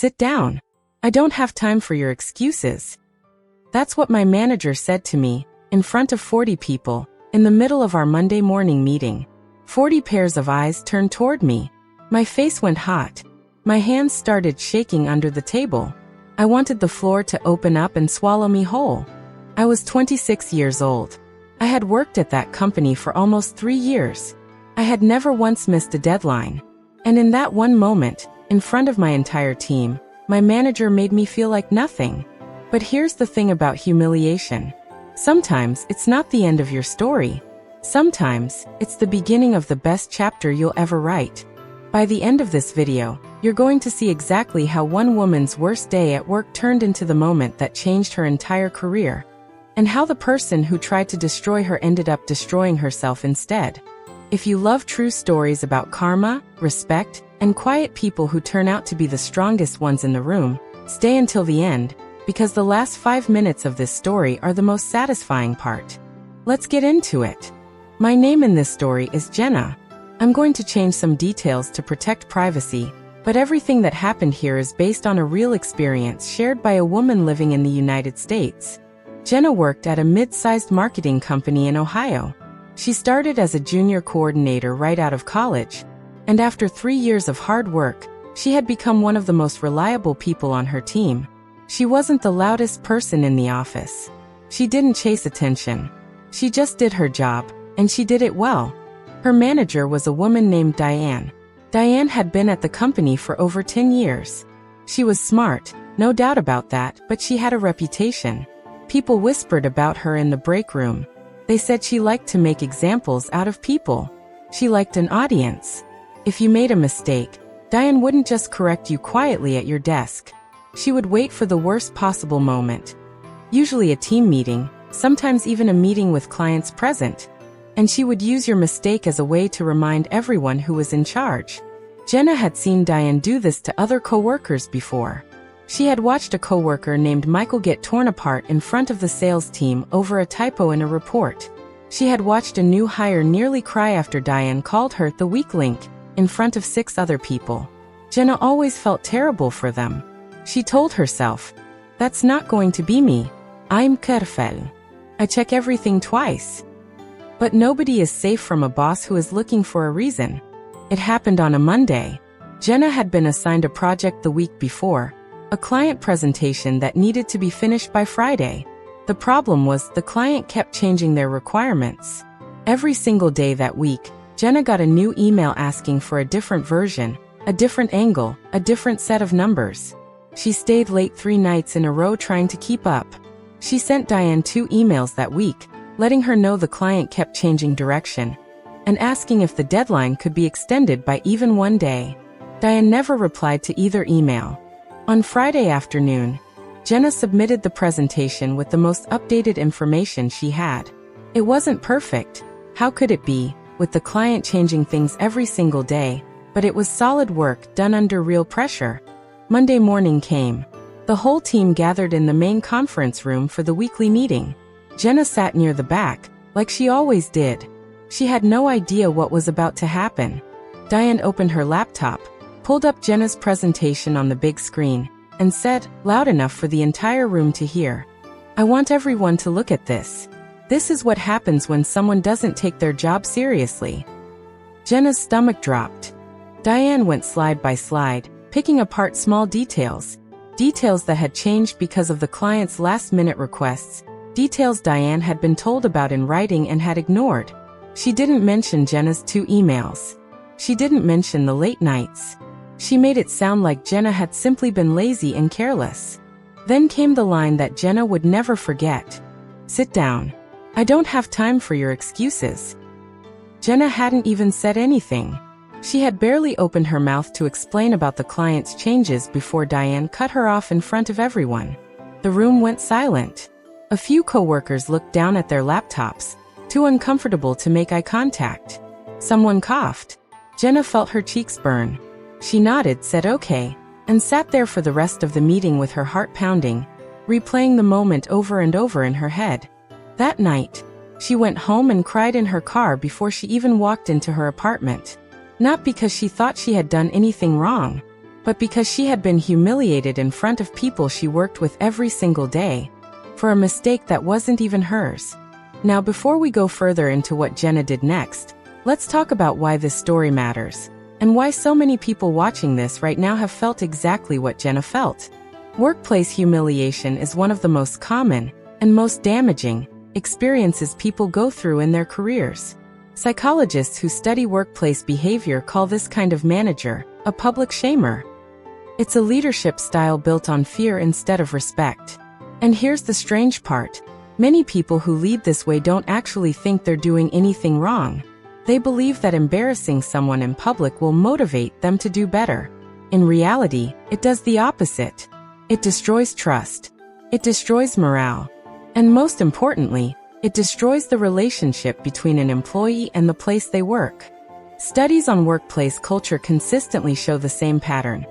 Sit down. I don't have time for your excuses. That's what my manager said to me, in front of 40 people, in the middle of our Monday morning meeting. 40 pairs of eyes turned toward me. My face went hot. My hands started shaking under the table. I wanted the floor to open up and swallow me whole. I was 26 years old. I had worked at that company for almost 3 years. I had never once missed a deadline. And in that one moment, in front of my entire team, my manager made me feel like nothing. But here's the thing about humiliation. Sometimes it's not the end of your story. Sometimes it's the beginning of the best chapter you'll ever write. By the end of this video, you're going to see exactly how one woman's worst day at work turned into the moment that changed her entire career, and how the person who tried to destroy her ended up destroying herself instead. If you love true stories about karma, respect, and quiet people who turn out to be the strongest ones in the room, stay until the end, because the last 5 minutes of this story are the most satisfying part. Let's get into it. My name in this story is Jenna. I'm going to change some details to protect privacy, but everything that happened here is based on a real experience shared by a woman living in the United States. Jenna worked at a mid-sized marketing company in Ohio. She started as a junior coordinator right out of college, and after 3 years of hard work, she had become one of the most reliable people on her team. She wasn't the loudest person in the office. She didn't chase attention. She just did her job, and she did it well. Her manager was a woman named Diane. Diane had been at the company for over 10 years. She was smart, no doubt about that, but she had a reputation. People whispered about her in the break room. They said she liked to make examples out of people. She liked an audience. If you made a mistake, Diane wouldn't just correct you quietly at your desk. She would wait for the worst possible moment. Usually a team meeting, sometimes even a meeting with clients present. And she would use your mistake as a way to remind everyone who was in charge. Jenna had seen Diane do this to other coworkers before. She had watched a coworker named Michael get torn apart in front of the sales team over a typo in a report. She had watched a new hire nearly cry after Diane called her the weak link in front of 6 other people. Jenna always felt terrible for them. She told herself, "That's not going to be me. I'm careful. I check everything twice." But nobody is safe from a boss who is looking for a reason. It happened on a Monday. Jenna had been assigned a project the week before, a client presentation that needed to be finished by Friday. The problem was the client kept changing their requirements. Every single day that week, Jenna got a new email asking for a different version, a different angle, a different set of numbers. She stayed late 3 nights in a row trying to keep up. She sent Diane 2 emails that week, letting her know the client kept changing direction, and asking if the deadline could be extended by even 1 day. Diane never replied to either email. On Friday afternoon, Jenna submitted the presentation with the most updated information she had. It wasn't perfect. How could it be, with the client changing things every single day? But it was solid work done under real pressure. Monday morning came. The whole team gathered in the main conference room for the weekly meeting. Jenna sat near the back, like she always did. She had no idea what was about to happen. Diane opened her laptop, pulled up Jenna's presentation on the big screen, and said, loud enough for the entire room to hear, "I want everyone to look at this. This is what happens when someone doesn't take their job seriously." Jenna's stomach dropped. Diane went slide by slide, picking apart small details. Details that had changed because of the client's last-minute requests. Details Diane had been told about in writing and had ignored. She didn't mention Jenna's 2 emails. She didn't mention the late nights. She made it sound like Jenna had simply been lazy and careless. Then came the line that Jenna would never forget. "Sit down. I don't have time for your excuses." Jenna hadn't even said anything. She had barely opened her mouth to explain about the client's changes before Diane cut her off in front of everyone. The room went silent. A few coworkers looked down at their laptops, too uncomfortable to make eye contact. Someone coughed. Jenna felt her cheeks burn. She nodded, said okay, and sat there for the rest of the meeting with her heart pounding, replaying the moment over and over in her head. That night, she went home and cried in her car before she even walked into her apartment. Not because she thought she had done anything wrong, but because she had been humiliated in front of people she worked with every single day, for a mistake that wasn't even hers. Now before we go further into what Jenna did next, let's talk about why this story matters, and why so many people watching this right now have felt exactly what Jenna felt. Workplace humiliation is one of the most common, and most damaging, experiences people go through in their careers. Psychologists who study workplace behavior call this kind of manager a public shamer. It's a leadership style built on fear instead of respect. And here's the strange part. Many people who lead this way don't actually think they're doing anything wrong. They believe that embarrassing someone in public will motivate them to do better. In reality, it does the opposite. It destroys trust. It destroys morale. And most importantly, it destroys the relationship between an employee and the place they work. Studies on workplace culture consistently show the same pattern.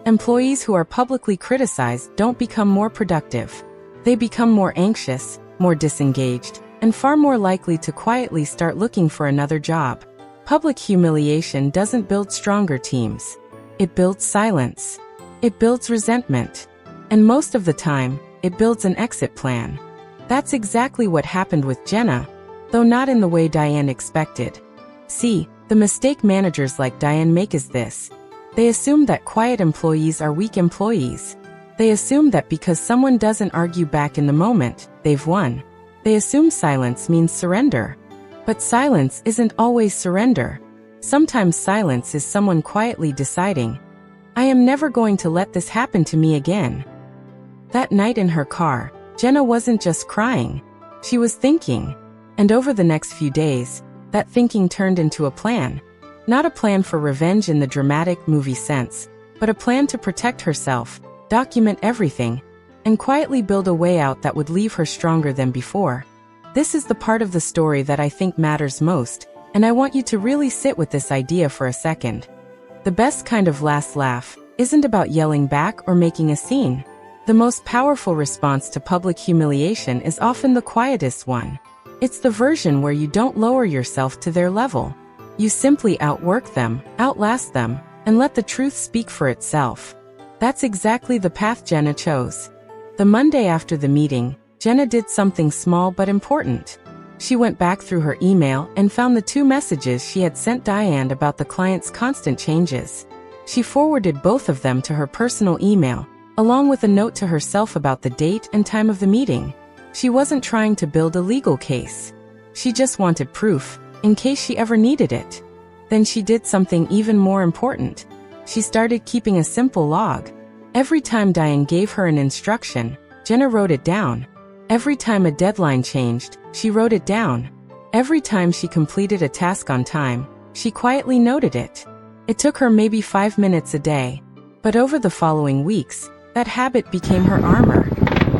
Employees who are publicly criticized don't become more productive. They become more anxious, more disengaged, and far more likely to quietly start looking for another job. Public humiliation doesn't build stronger teams. It builds silence. It builds resentment. And most of the time, it builds an exit plan. That's exactly what happened with Jenna, though not in the way Diane expected. See, the mistake managers like Diane make is this. They assume that quiet employees are weak employees. They assume that because someone doesn't argue back in the moment, they've won. They assume silence means surrender. But silence isn't always surrender. Sometimes silence is someone quietly deciding, I am never going to let this happen to me again. That night in her car, Jenna wasn't just crying. She was thinking. And over the next few days, that thinking turned into a plan. Not a plan for revenge in the dramatic movie sense, but a plan to protect herself, document everything, and quietly build a way out that would leave her stronger than before. This is the part of the story that I think matters most, and I want you to really sit with this idea for a second. The best kind of last laugh isn't about yelling back or making a scene. The most powerful response to public humiliation is often the quietest one. It's the version where you don't lower yourself to their level. You simply outwork them, outlast them, and let the truth speak for itself. That's exactly the path Jenna chose. The Monday after the meeting, Jenna did something small but important. She went back through her email and found the 2 messages she had sent Diane about the client's constant changes. She forwarded both of them to her personal email, along with a note to herself about the date and time of the meeting. She wasn't trying to build a legal case. She just wanted proof, in case she ever needed it. Then she did something even more important. She started keeping a simple log. Every time Diane gave her an instruction, Jenna wrote it down. Every time a deadline changed, she wrote it down. Every time she completed a task on time, she quietly noted it. It took her maybe 5 minutes a day. But over the following weeks, that habit became her armor.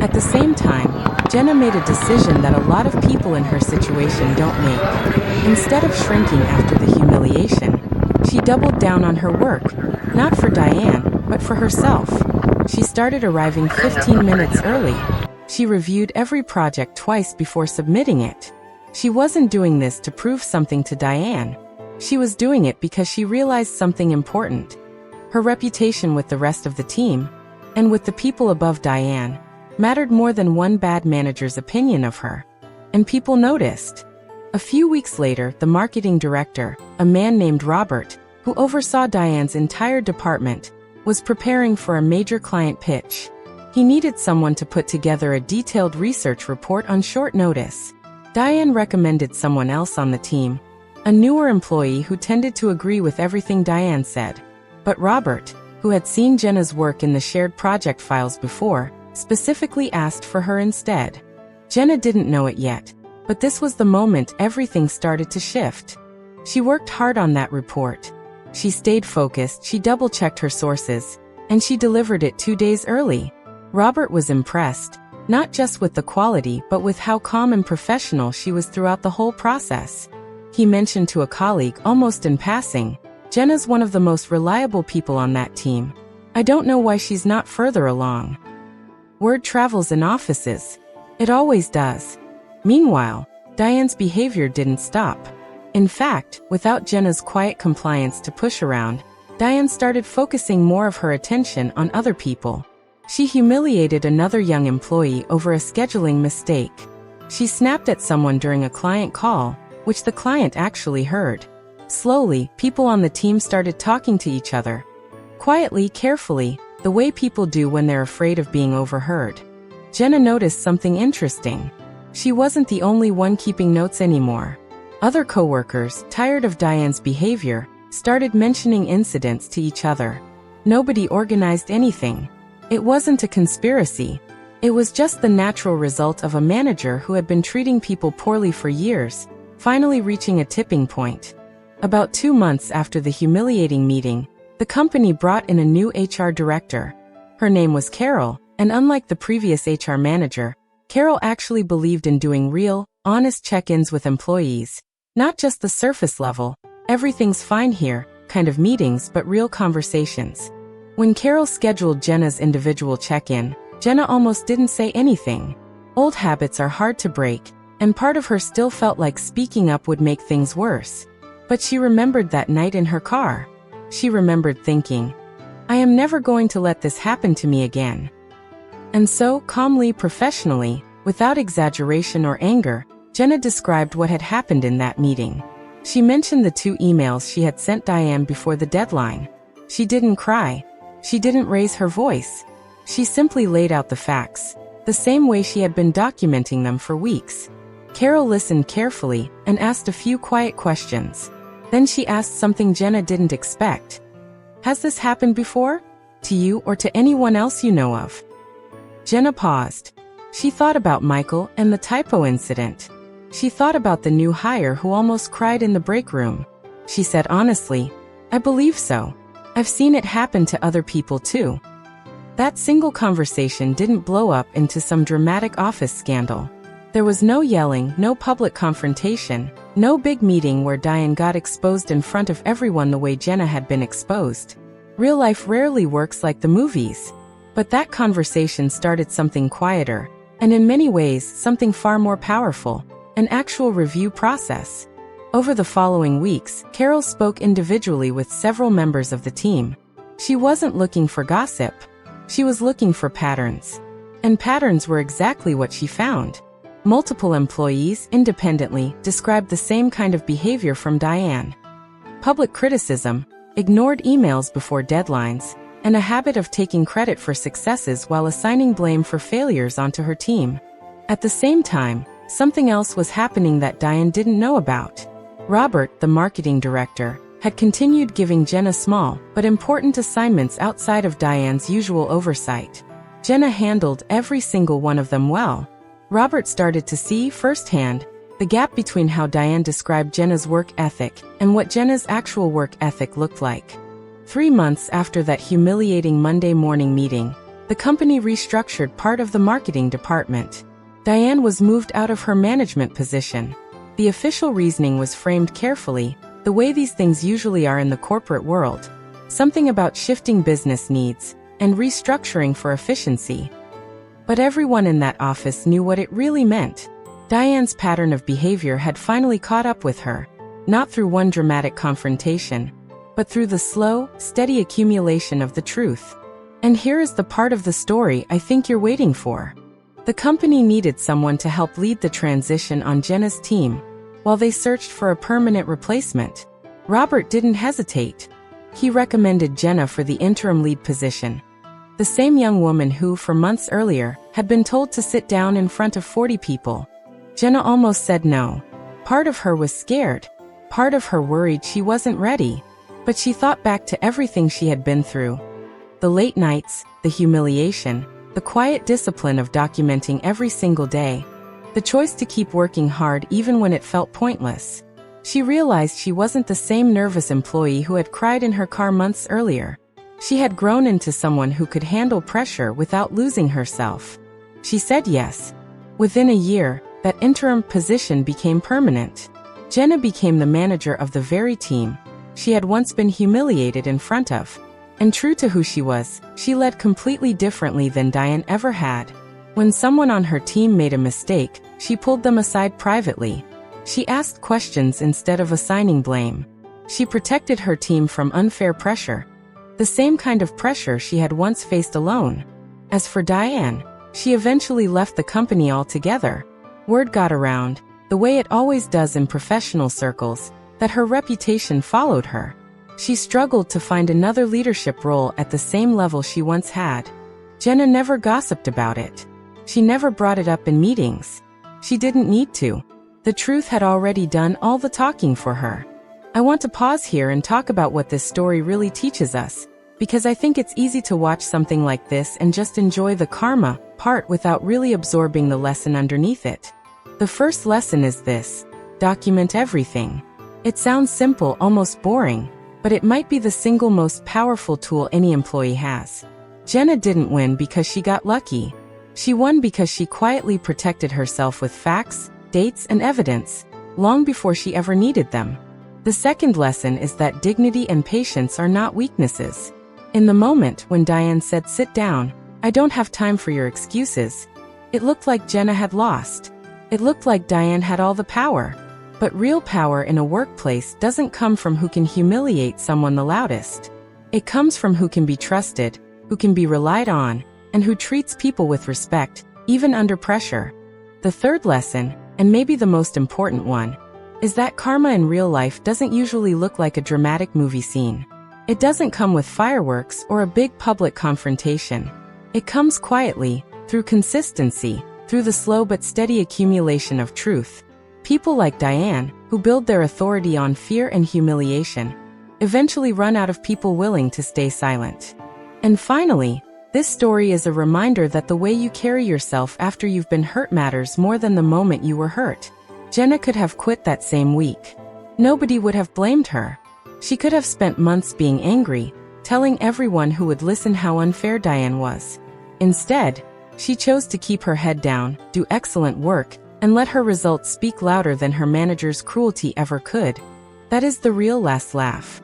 At the same time, Jenna made a decision that a lot of people in her situation don't make. Instead of shrinking after the humiliation, she doubled down on her work, not for Diane, but for herself. She started arriving 15 minutes early. She reviewed every project twice before submitting it. She wasn't doing this to prove something to Diane. She was doing it because she realized something important. Her reputation with the rest of the team, and with the people above Diane, mattered more than one bad manager's opinion of her. And people noticed. A few weeks later, the marketing director, a man named Robert, who oversaw Diane's entire department, was preparing for a major client pitch. He needed someone to put together a detailed research report on short notice. Diane recommended someone else on the team, a newer employee who tended to agree with everything Diane said. But Robert, who had seen Jenna's work in the shared project files before, specifically asked for her instead. Jenna didn't know it yet, but this was the moment everything started to shift. She worked hard on that report. She stayed focused, she double-checked her sources, and she delivered it 2 days early. Robert was impressed, not just with the quality but with how calm and professional she was throughout the whole process. He mentioned to a colleague almost in passing, Jenna's one of the most reliable people on that team. I don't know why she's not further along. Word travels in offices. It always does. Meanwhile, Diane's behavior didn't stop. In fact, without Jenna's quiet compliance to push around, Diane started focusing more of her attention on other people. She humiliated another young employee over a scheduling mistake. She snapped at someone during a client call, which the client actually heard. Slowly, people on the team started talking to each other. Quietly, carefully, the way people do when they're afraid of being overheard. Jenna noticed something interesting. She wasn't the only one keeping notes anymore. Other coworkers, tired of Diane's behavior, started mentioning incidents to each other. Nobody organized anything. It wasn't a conspiracy. It was just the natural result of a manager who had been treating people poorly for years, finally reaching a tipping point. About 2 months after the humiliating meeting, the company brought in a new HR director. Her name was Carol, and unlike the previous HR manager, Carol actually believed in doing real, honest check-ins with employees. Not just the surface level, everything's fine here, kind of meetings, but real conversations. When Carol scheduled Jenna's individual check-in, Jenna almost didn't say anything. Old habits are hard to break, and part of her still felt like speaking up would make things worse. But she remembered that night in her car. She remembered thinking, I am never going to let this happen to me again. And so, calmly, professionally, without exaggeration or anger, Jenna described what had happened in that meeting. She mentioned the 2 emails she had sent Diane before the deadline. She didn't cry. She didn't raise her voice. She simply laid out the facts, the same way she had been documenting them for weeks. Carol listened carefully and asked a few quiet questions. Then she asked something Jenna didn't expect. Has this happened before? To you or to anyone else you know of? Jenna paused. She thought about Michael and the typo incident. She thought about the new hire who almost cried in the break room. She said honestly, I believe so. I've seen it happen to other people too. That single conversation didn't blow up into some dramatic office scandal. There was no yelling, no public confrontation, no big meeting where Diane got exposed in front of everyone the way Jenna had been exposed. Real life rarely works like the movies. But that conversation started something quieter, and in many ways something far more powerful, an actual review process. Over the following weeks, Carol spoke individually with several members of the team. She wasn't looking for gossip. She was looking for patterns. And patterns were exactly what she found. Multiple employees, independently, described the same kind of behavior from Diane. Public criticism, ignored emails before deadlines, and a habit of taking credit for successes while assigning blame for failures onto her team. At the same time, something else was happening that Diane didn't know about. Robert, the marketing director, had continued giving Jenna small but important assignments outside of Diane's usual oversight. Jenna handled every single one of them well. Robert started to see firsthand the gap between how Diane described Jenna's work ethic and what Jenna's actual work ethic looked like. 3 months after that humiliating Monday morning meeting, the company restructured part of the marketing department. Diane was moved out of her management position. The official reasoning was framed carefully, the way these things usually are in the corporate world. Something about shifting business needs and restructuring for efficiency. But everyone in that office knew what it really meant. Diane's pattern of behavior had finally caught up with her, not through one dramatic confrontation, but through the slow, steady accumulation of the truth. And here is the part of the story I think you're waiting for. The company needed someone to help lead the transition on Jenna's team, while they searched for a permanent replacement. Robert didn't hesitate. He recommended Jenna for the interim lead position. The same young woman who, for months earlier, had been told to sit down in front of 40 people. Jenna almost said no. Part of her was scared. Part of her worried she wasn't ready. But she thought back to everything she had been through. The late nights, the humiliation, the quiet discipline of documenting every single day. The choice to keep working hard even when it felt pointless. She realized she wasn't the same nervous employee who had cried in her car months earlier. She had grown into someone who could handle pressure without losing herself. She said yes. Within a year, that interim position became permanent. Jenna became the manager of the very team she had once been humiliated in front of. And true to who she was, she led completely differently than Diane ever had. When someone on her team made a mistake, she pulled them aside privately. She asked questions instead of assigning blame. She protected her team from unfair pressure, the same kind of pressure she had once faced alone. As for Diane, she eventually left the company altogether. Word got around, the way it always does in professional circles, that her reputation followed her. She struggled to find another leadership role at the same level she once had. Jenna never gossiped about it. She never brought it up in meetings. She didn't need to. The truth had already done all the talking for her. I want to pause here and talk about what this story really teaches us, because I think it's easy to watch something like this and just enjoy the karma part without really absorbing the lesson underneath it. The first lesson is this: document everything. It sounds simple, almost boring, but it might be the single most powerful tool any employee has. Jenna didn't win because she got lucky. She won because she quietly protected herself with facts, dates, and evidence, long before she ever needed them. The second lesson is that dignity and patience are not weaknesses. In the moment when Diane said, "Sit down, I don't have time for your excuses," it looked like Jenna had lost. It looked like Diane had all the power. But real power in a workplace doesn't come from who can humiliate someone the loudest. It comes from who can be trusted, who can be relied on, and who treats people with respect, even under pressure. The third lesson, and maybe the most important one, is that karma in real life doesn't usually look like a dramatic movie scene. It doesn't come with fireworks or a big public confrontation. It comes quietly, through consistency, through the slow but steady accumulation of truth. People like Diane, who build their authority on fear and humiliation, eventually run out of people willing to stay silent. And finally, this story is a reminder that the way you carry yourself after you've been hurt matters more than the moment you were hurt. Jenna could have quit that same week. Nobody would have blamed her. She could have spent months being angry, telling everyone who would listen how unfair Diane was. Instead, she chose to keep her head down, do excellent work, and let her results speak louder than her manager's cruelty ever could. That is the real last laugh.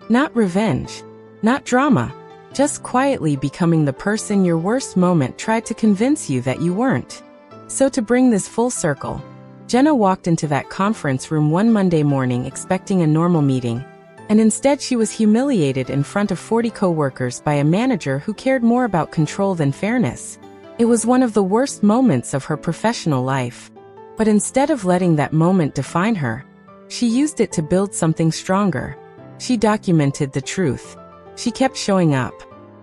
Not revenge, not drama, just quietly becoming the person your worst moment tried to convince you that you weren't. So to bring this full circle, Jenna walked into that conference room one Monday morning expecting a normal meeting, and instead she was humiliated in front of 40 coworkers by a manager who cared more about control than fairness. It was one of the worst moments of her professional life. But instead of letting that moment define her, she used it to build something stronger. She documented the truth. She kept showing up.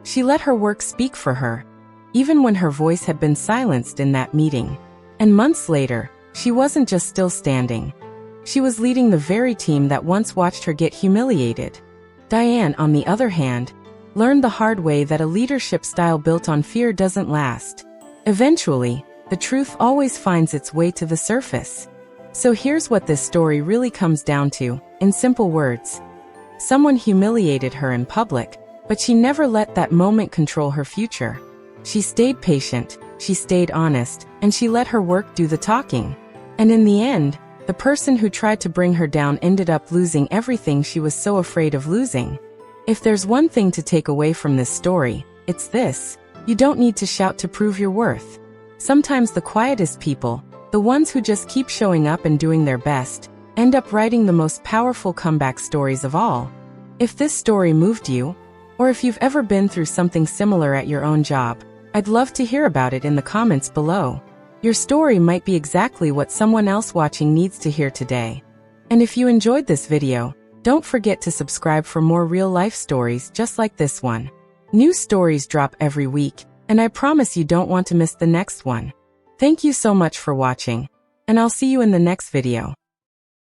She let her work speak for her, even when her voice had been silenced in that meeting. And months later, she wasn't just still standing. She was leading the very team that once watched her get humiliated. Diane, on the other hand, learned the hard way that a leadership style built on fear doesn't last. Eventually, the truth always finds its way to the surface. So here's what this story really comes down to, in simple words. Someone humiliated her in public, but she never let that moment control her future. She stayed patient, she stayed honest, and she let her work do the talking. And in the end, the person who tried to bring her down ended up losing everything she was so afraid of losing. If there's one thing to take away from this story, it's this: you don't need to shout to prove your worth. Sometimes the quietest people, the ones who just keep showing up and doing their best, end up writing the most powerful comeback stories of all. If this story moved you, or if you've ever been through something similar at your own job, I'd love to hear about it in the comments below. Your story might be exactly what someone else watching needs to hear today. And if you enjoyed this video, don't forget to subscribe for more real-life stories just like this one. New stories drop every week, and I promise you don't want to miss the next one. Thank you so much for watching, and I'll see you in the next video.